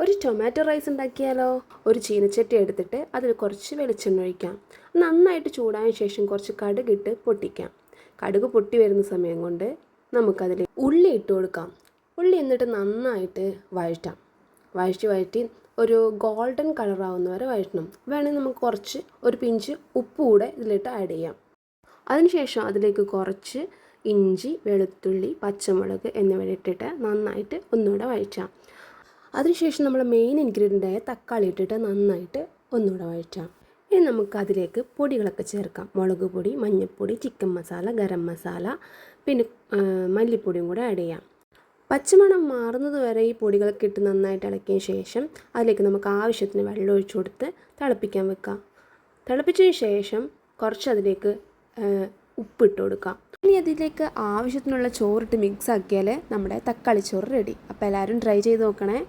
ഒരു tomato rice ഉണ്ടാക്കിയാലോ? ഒരു ചീനച്ചട്ടി എടുത്തിട്ട് അതിൽ കുറച്ച് വെളിച്ചെണ്ണ ഒഴിക്കാം. നന്നായിട്ട് ചൂടായ ശേഷം കുറച്ച് കടുകിട്ട് പൊട്ടിക്കാം. കടുക് പൊട്ടി വരുന്ന സമയം കൊണ്ട് നമുക്കതിൽ ഉള്ളി ഇട്ട് കൊടുക്കാം. ഉള്ളി എന്നിട്ട് നന്നായിട്ട് വഴറ്റാം. വഴറ്റി ഒരു ഗോൾഡൻ കളറാവുന്ന വരെ വഴറ്റണം. വേണമെങ്കിൽ നമുക്ക് കുറച്ച് ഒരു പിഞ്ച് ഉപ്പ് കൂടെ ഇതിലിട്ട് ആഡ് ചെയ്യാം. അതിനുശേഷം അതിലേക്ക് കുറച്ച് ഇഞ്ചി, വെളുത്തുള്ളി, പച്ചമുളക് എന്നിവ ഇട്ടിട്ട് നന്നായിട്ട് ഒന്നുകൂടെ വഴറ്റാം. അതിനുശേഷം നമ്മൾ മെയിൻ ഇൻഗ്രീഡിയൻ്റായ തക്കാളി ഇട്ടിട്ട് നന്നായിട്ട് ഒന്നുകൂടെ വഴറ്റാം. ഇനി നമുക്ക് അതിലേക്ക് പൊടികളൊക്കെ ചേർക്കാം. മുളക് പൊടി, മഞ്ഞൾപ്പൊടി, ചിക്കൻ മസാല, ഗരം മസാല, പിന്നെ മല്ലിപ്പൊടിയും കൂടെ ആഡ് ചെയ്യാം. പച്ചമണം മാറുന്നത് വരെ ഈ പൊടികളൊക്കെ ഇട്ട് നന്നായിട്ട് ഇളക്കിയ ശേഷം അതിലേക്ക് നമുക്ക് ആവശ്യത്തിന് വെള്ളം ഒഴിച്ചു കൊടുത്ത് തിളപ്പിക്കാൻ വെക്കാം. തിളപ്പിച്ചതിന് ശേഷം കുറച്ച് അതിലേക്ക് ഉപ്പിട്ട് കൊടുക്കാം. ഇനി അതിലേക്ക് ആവശ്യത്തിനുള്ള ചോറിട്ട് മിക്സ് ആക്കിയാൽ നമ്മുടെ തക്കാളി ചോറ് റെഡി. അപ്പോൾ എല്ലാവരും ട്രൈ ചെയ്ത് നോക്കണേ.